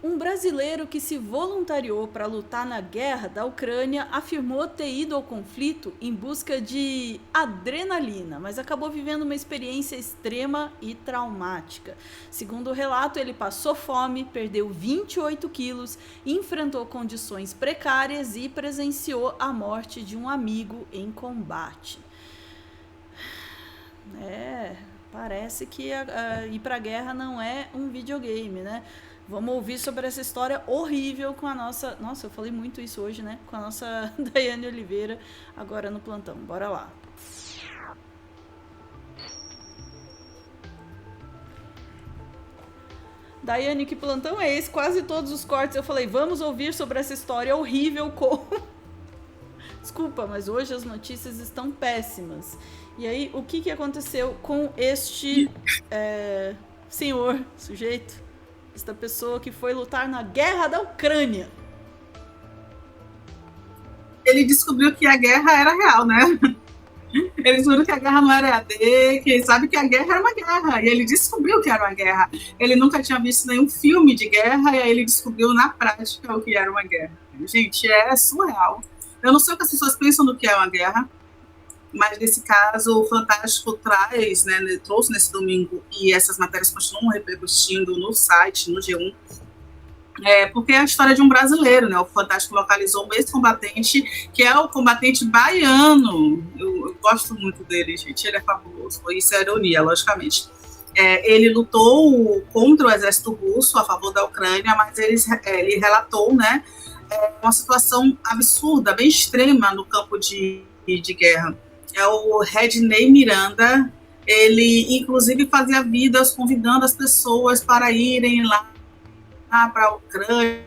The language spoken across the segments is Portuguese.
Um brasileiro que se voluntariou para lutar na guerra da Ucrânia afirmou ter ido ao conflito em busca de adrenalina, mas acabou vivendo uma experiência extrema e traumática. Segundo o relato, ele passou fome, perdeu 28 quilos, enfrentou condições precárias e presenciou a morte de um amigo em combate. Parece que ir para a guerra não é um videogame, né? Vamos ouvir sobre essa história horrível com a nossa... Nossa, eu falei muito isso hoje, né? Com a nossa Daiane Oliveira, agora no plantão. Bora lá. Daiane, que plantão é esse? Quase todos os cortes eu falei, vamos ouvir sobre essa história horrível com... Desculpa, mas hoje as notícias estão péssimas. E aí, o que aconteceu com este sujeito? Esta pessoa que foi lutar na guerra da Ucrânia. Ele descobriu que a guerra era real, né? Ele descobriu que a guerra não era EAD, que ele sabe que a guerra era uma guerra. E ele descobriu que era uma guerra. Ele nunca tinha visto nenhum filme de guerra, e aí ele descobriu na prática o que era uma guerra. Gente, é surreal. Eu não sei o que as pessoas pensam do que é uma guerra, mas nesse caso o Fantástico trouxe nesse domingo, e essas matérias continuam repercutindo no site, no G1, porque é a história de um brasileiro, né? O Fantástico localizou um ex-combatente, que é o combatente baiano. Eu gosto muito dele, gente, ele é fabuloso, isso é ironia, logicamente. Ele lutou contra o exército russo a favor da Ucrânia, mas ele relatou, né, uma situação absurda, bem extrema no campo de guerra. É o Redney Miranda. Ele, inclusive, fazia vídeos convidando as pessoas para irem lá para a Ucrânia,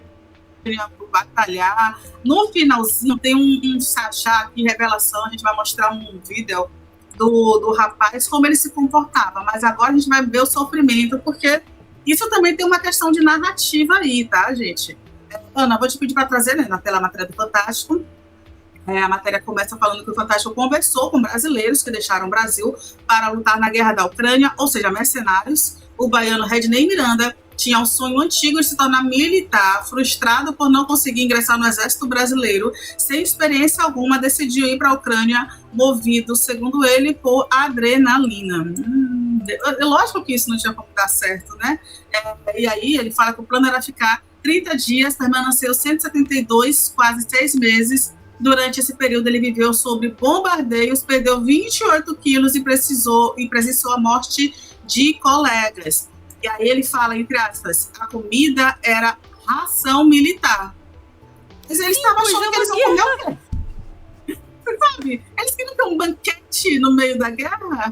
para batalhar. No finalzinho, tem um chachá aqui, revelação, a gente vai mostrar um vídeo do rapaz, como ele se comportava, mas agora a gente vai ver o sofrimento, porque isso também tem uma questão de narrativa aí, tá, gente? Ana, vou te pedir para trazer, né, na tela a matéria do Fantástico. A matéria começa falando que o Fantástico conversou com brasileiros que deixaram o Brasil para lutar na guerra da Ucrânia, ou seja, mercenários. O baiano Redney Miranda tinha um sonho antigo de se tornar militar, frustrado por não conseguir ingressar no exército brasileiro, sem experiência alguma, decidiu ir para a Ucrânia, movido, segundo ele, por adrenalina. Lógico que isso não tinha como dar certo, né? E aí ele fala que o plano era ficar 30 dias, permaneceu 172, quase 6 meses. Durante esse período, ele viveu sob bombardeios, perdeu 28 quilos e presenciou a morte de colegas. E aí ele fala, entre aspas, a comida era ração militar. Mas eles estavam achando que eles iam comer o quê? Você sabe? Eles queriam ter um banquete no meio da guerra?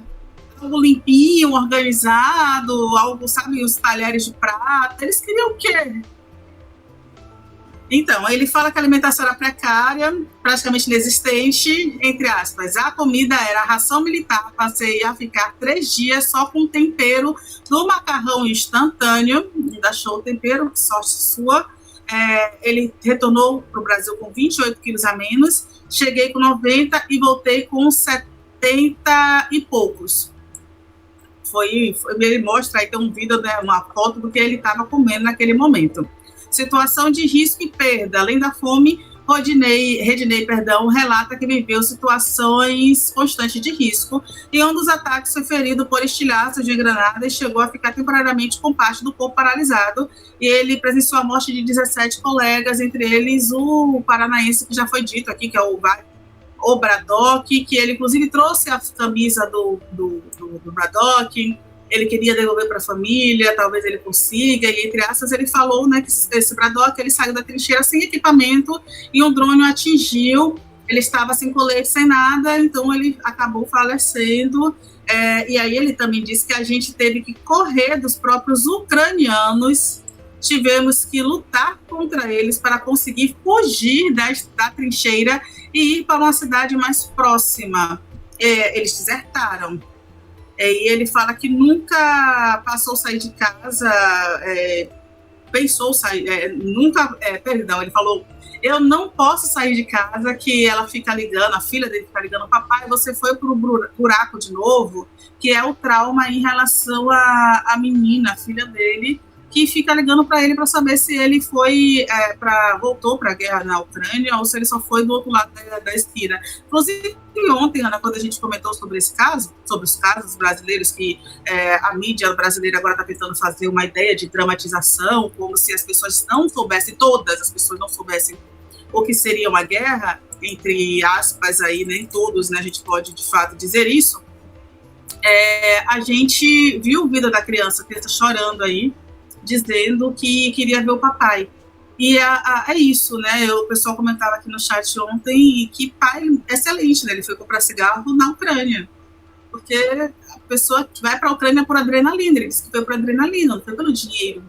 Algo limpinho, organizado, algo, sabe, os talheres de prata. Eles queriam o quê? Então, ele fala que a alimentação era precária, praticamente inexistente, entre aspas. A comida era a ração militar, passei a ficar 3 dias só com tempero do macarrão instantâneo, ainda achou o tempero, sorte sua. Ele retornou para o Brasil com 28 quilos a menos, cheguei com 90 e voltei com 70 e poucos. Ele mostra aí, tem um vídeo, né, uma foto do que ele estava comendo naquele momento. Situação de risco e perda. Além da fome, Redney, relata que viveu situações constantes de risco. Em um dos ataques foi ferido por estilhaços de granada e chegou a ficar temporariamente com parte do corpo paralisado. E ele presenciou a morte de 17 colegas, entre eles o paranaense que já foi dito aqui, que é o Braddock, que ele inclusive trouxe a camisa do Braddock. Ele queria devolver para a família, talvez ele consiga, e entre aspas ele falou, né, que esse Braddock, ele saiu da trincheira sem equipamento e um drone o atingiu, ele estava sem colete, sem nada, então ele acabou falecendo. E aí ele também disse que a gente teve que correr dos próprios ucranianos, tivemos que lutar contra eles para conseguir fugir da trincheira e ir para uma cidade mais próxima. Eles desertaram. E ele fala que nunca passou a sair de casa, pensou sair, ele falou, eu não posso sair de casa, que ela fica ligando, a filha dele fica ligando, papai, você foi pro buraco de novo, que é o trauma em relação à menina, a filha dele, que fica ligando para ele para saber se ele voltou para a guerra na Ucrânia ou se ele só foi do outro lado da esquina. Inclusive, ontem, Ana, quando a gente comentou sobre esse caso, sobre os casos brasileiros, que a mídia brasileira agora está tentando fazer uma ideia de dramatização, como se as pessoas não soubessem, todas as pessoas não soubessem o que seria uma guerra, entre aspas, aí, nem todos, né, a gente pode de fato dizer isso. A gente viu o vídeo da criança chorando aí, dizendo que queria ver o papai. E é isso, né? O pessoal comentava aqui no chat ontem que pai excelente, né? Ele foi comprar cigarro na Ucrânia. Porque a pessoa vai para a Ucrânia por adrenalina, ele disse que foi por adrenalina, não foi pelo dinheiro.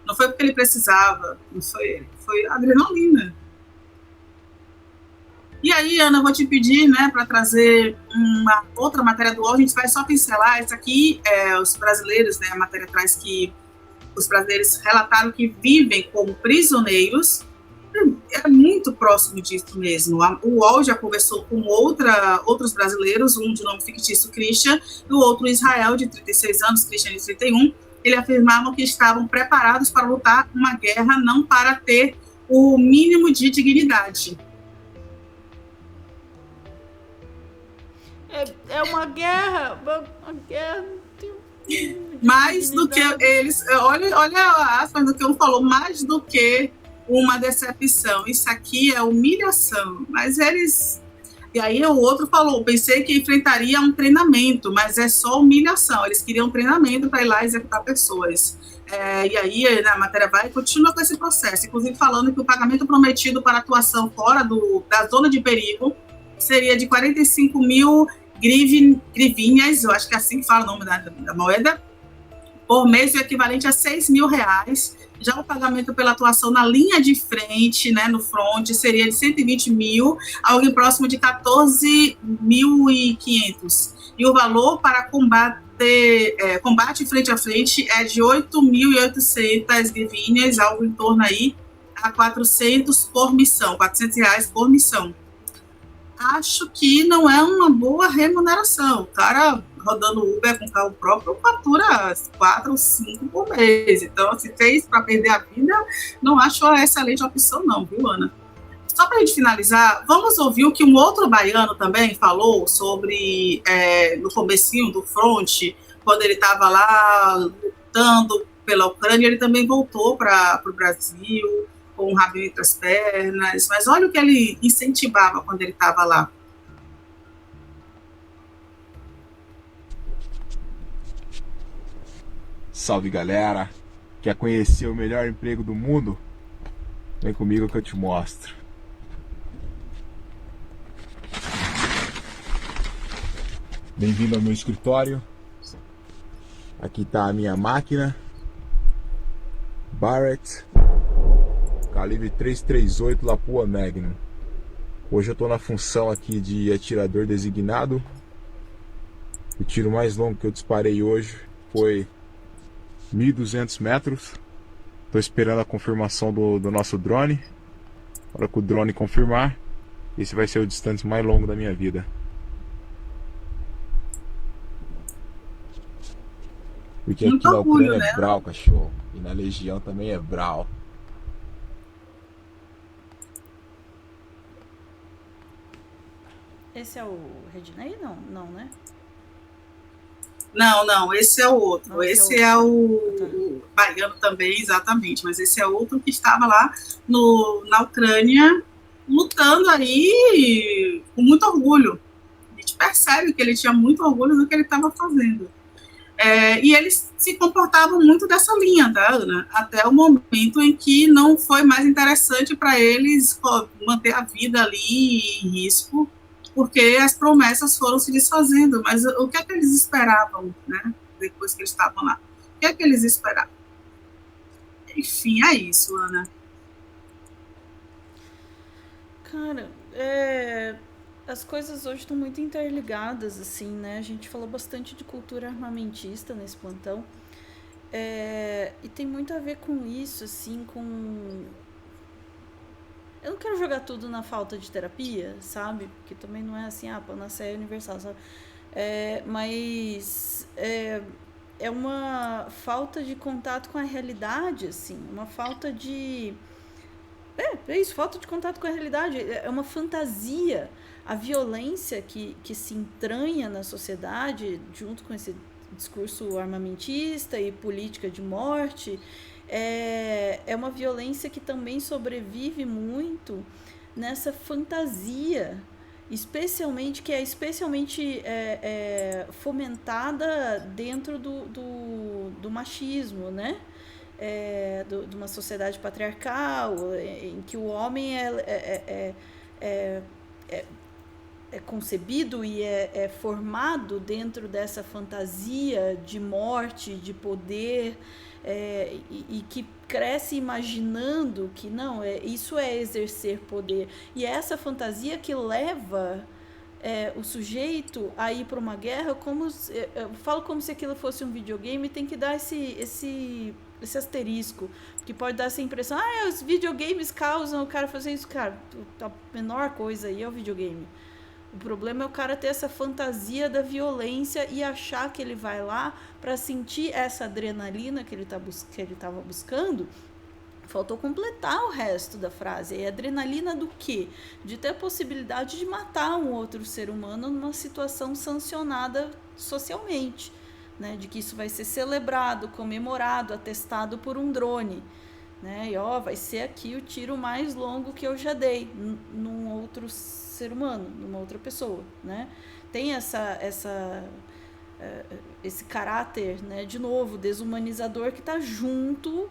Não foi porque ele precisava, não foi adrenalina. E aí, Ana, eu vou te pedir, né, para trazer uma outra matéria do UOL, a gente vai só pincelar. Essa aqui, os brasileiros, né, a matéria traz que os brasileiros relataram que vivem como prisioneiros. É muito próximo disso mesmo. O UOL já conversou com outros brasileiros, um de nome fictício, Christian, e o outro Israel, de 36 anos, Christian, de 31. Eles afirmavam que estavam preparados para lutar uma guerra, não para ter o mínimo de dignidade. É uma guerra, mais do que eles, olha a aspas do que um falou, mais do que uma decepção, isso aqui é humilhação, mas eles, e aí o outro falou, pensei que enfrentaria um treinamento, mas é só humilhação, eles queriam um treinamento para ir lá executar pessoas. E aí a matéria vai e continua com esse processo, inclusive falando que o pagamento prometido para atuação fora da zona de perigo seria de 45 mil grivinhas, eu acho que é assim que fala o nome da moeda, por mês, o equivalente a R$6.000. Já o pagamento pela atuação na linha de frente, né, no front, seria de 120 mil, algo próximo de 14.500. E o valor para combate frente a frente é de 8.800 grivinhas, algo em torno aí a 400 por missão, R$400 por missão. Acho que não é uma boa remuneração. O cara rodando Uber com carro próprio fatura 4 ou 5 por mês. Então, se fez para perder a vida, não acho uma excelente opção não, viu, Ana? Só para a gente finalizar, vamos ouvir o que um outro baiano também falou sobre, no comecinho do front, quando ele estava lá lutando pela Ucrânia, ele também voltou para o Brasil, com o rabinho entre as pernas, mas olha o que ele incentivava quando ele estava lá. Salve, galera! Quer conhecer o melhor emprego do mundo? Vem comigo que eu te mostro. Bem-vindo ao meu escritório. Aqui está a minha máquina Barrett calibre 338 Lapua Magnum. Hoje eu estou na função aqui de atirador designado. O tiro mais longo que eu disparei hoje foi 1.200 metros. Estou esperando a confirmação do nosso drone. Na hora que o drone confirmar, esse vai ser o distante mais longo da minha vida. Porque aqui na Ucrânia é Brau, cachorro. E na Legião também é Brau. Esse é o Redney? Não, né? Não, esse é o outro. Não, esse é o baiano também, exatamente. Mas esse é outro que estava lá na Ucrânia, lutando aí com muito orgulho. A gente percebe que ele tinha muito orgulho do que ele estava fazendo. E eles se comportavam muito dessa linha, tá, Ana? Até o momento em que não foi mais interessante para eles manter a vida ali em risco, porque as promessas foram se desfazendo. Mas o que é que eles esperavam, né? Depois que eles estavam lá? O que é que eles esperavam? Enfim, é isso, Ana. Cara, as coisas hoje estão muito interligadas, assim, né? A gente falou bastante de cultura armamentista nesse plantão. E tem muito a ver com isso, assim, com... Eu não quero jogar tudo na falta de terapia, sabe? Porque também não é assim, panaceia universal, sabe? Mas é uma falta de contato com a realidade, assim, uma falta de... É isso, falta de contato com a realidade, é uma fantasia. A violência que se entranha na sociedade, junto com esse discurso armamentista e política de morte, é uma violência que também sobrevive muito nessa fantasia, especialmente que é especialmente fomentada dentro do machismo, né? De uma sociedade patriarcal, em que o homem é concebido e é formado dentro dessa fantasia de morte, de poder, e que cresce imaginando que não, isso é exercer poder. E é essa fantasia que leva o sujeito a ir para uma guerra, eu falo como se aquilo fosse um videogame, tem que dar esse asterisco, que pode dar essa impressão, os videogames causam o cara fazer isso. Cara, a menor coisa aí é o videogame. O problema é o cara ter essa fantasia da violência e achar que ele vai lá para sentir essa adrenalina que ele estava buscando. Faltou completar o resto da frase. E adrenalina do quê? De ter a possibilidade de matar um outro ser humano numa situação sancionada socialmente, né? De que isso vai ser celebrado, comemorado, atestado por um drone, né? E vai ser aqui o tiro mais longo que eu já dei num outro ser humano, numa outra pessoa, né? Tem esse caráter, né, de novo, desumanizador, que está junto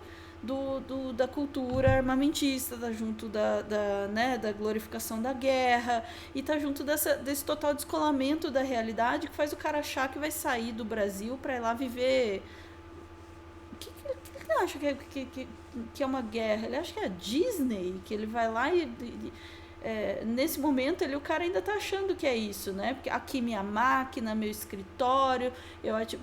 da cultura armamentista, está junto da glorificação da guerra, e está junto desse total descolamento da realidade, que faz o cara achar que vai sair do Brasil para ir lá viver. O que ele acha que é uma guerra? Ele acha que é a Disney, que ele vai lá nesse momento o cara ainda tá achando que é isso, né? Porque aqui minha máquina, meu escritório,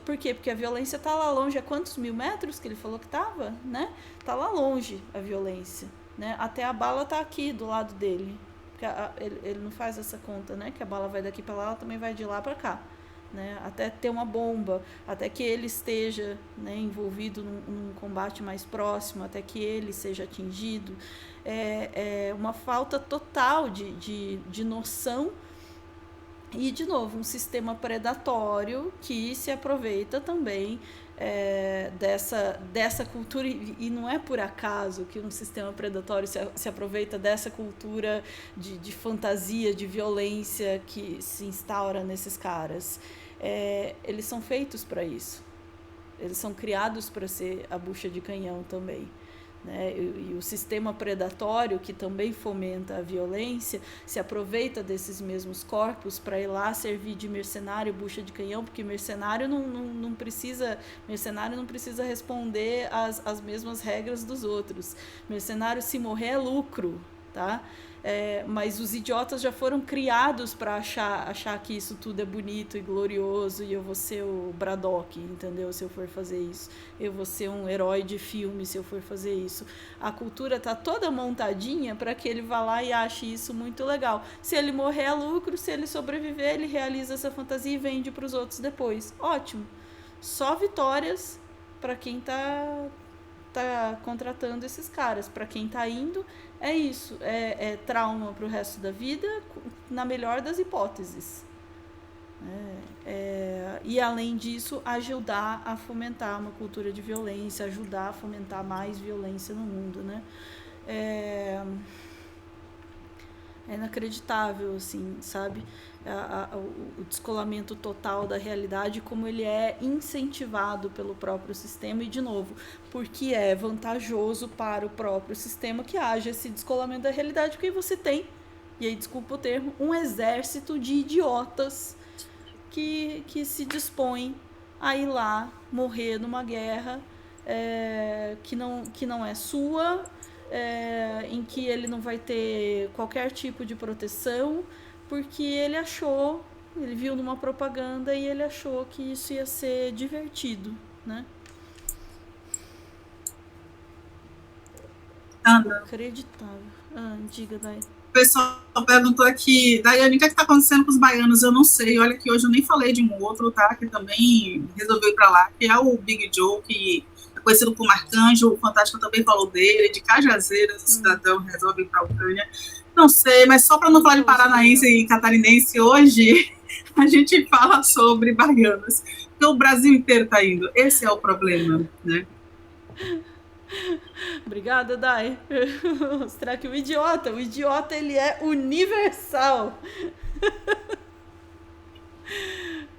por quê? Porque a violência tá lá longe. Há quantos 1000 metros que ele falou que tava, né? Tá lá longe a violência, né? Até a bala tá aqui do lado dele. Porque ele não faz essa conta, né? Que a bala vai daqui para lá, ela também vai de lá para cá, né? Até ter uma bomba, até que ele esteja, né, envolvido num combate mais próximo, até que ele seja atingido. É uma falta total de noção e, de novo, um sistema predatório que se aproveita também dessa cultura, e não é por acaso que um sistema predatório se aproveita dessa cultura de fantasia, de violência que se instaura nesses caras. Eles são feitos para isso, eles são criados para ser a bucha de canhão também, né? E o sistema predatório, que também fomenta a violência, se aproveita desses mesmos corpos para ir lá servir de mercenário, bucha de canhão, porque mercenário não precisa responder às mesmas regras dos outros. Mercenário, se morrer, é lucro, tá? Mas os idiotas já foram criados para achar que isso tudo é bonito e glorioso, e eu vou ser o Braddock, entendeu? Se eu for fazer isso, eu vou ser um herói de filme se eu for fazer isso. A cultura tá toda montadinha para que ele vá lá e ache isso muito legal. Se ele morrer, é lucro. Se ele sobreviver, ele realiza essa fantasia e vende para os outros depois. Ótimo. Só vitórias para quem tá contratando esses caras. Para quem tá indo, é isso, é trauma pro resto da vida, na melhor das hipóteses. E além disso, ajudar a fomentar uma cultura de violência, ajudar a fomentar mais violência no mundo, né? É inacreditável, assim, sabe? O descolamento total da realidade, como ele é incentivado pelo próprio sistema, e, de novo, porque é vantajoso para o próprio sistema que haja esse descolamento da realidade, porque você tem, e aí desculpa o termo, um exército de idiotas que se dispõem a ir lá morrer numa guerra que não é sua, em que ele não vai ter qualquer tipo de proteção, porque ele viu numa propaganda e ele achou que isso ia ser divertido, né? Ana, Acreditável. Diga, Dai. pessoal perguntou aqui, Daiane, o que está acontecendo com os baianos? Eu não sei, olha que hoje eu nem falei de um outro, tá? Que também resolveu ir para lá, que é o Big Joe, que é conhecido como Arcanjo, o Fantástico também falou dele, de Cajazeiras, o cidadão resolve ir para a Ucrânia. Não sei, mas só para não falar de paranaense e catarinense hoje, a gente fala sobre baianos. Porque o Brasil inteiro está indo. Esse é o problema, né? Obrigada, Dai. Vou mostrar que o idiota ele é universal.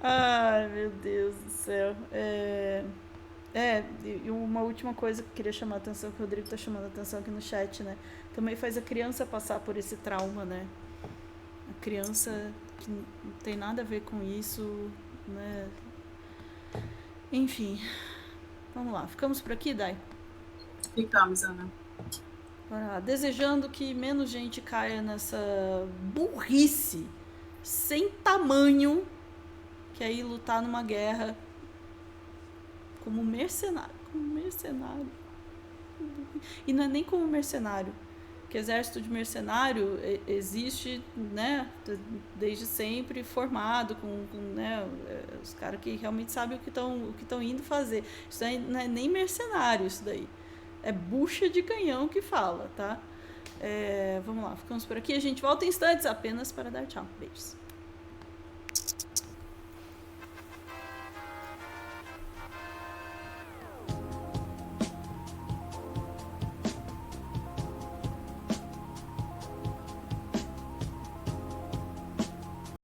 Ai, meu Deus do céu. E uma última coisa que eu queria chamar a atenção, que o Rodrigo tá chamando a atenção aqui no chat, né? Também faz a criança passar por esse trauma, né? A criança que não tem nada a ver com isso, né? Enfim. Vamos lá, ficamos por aqui, Dai? Ficamos, Ana. Desejando que menos gente caia nessa burrice sem tamanho, que é ir lutar numa guerra como mercenário. E não é nem como mercenário, porque exército de mercenário existe, né, desde sempre, formado com né, os caras que realmente sabem o que estão indo fazer. Isso aí não é nem mercenário, isso daí. É bucha de canhão que fala, tá? Vamos lá, ficamos por aqui. A gente volta em instantes apenas para dar tchau. Beijos.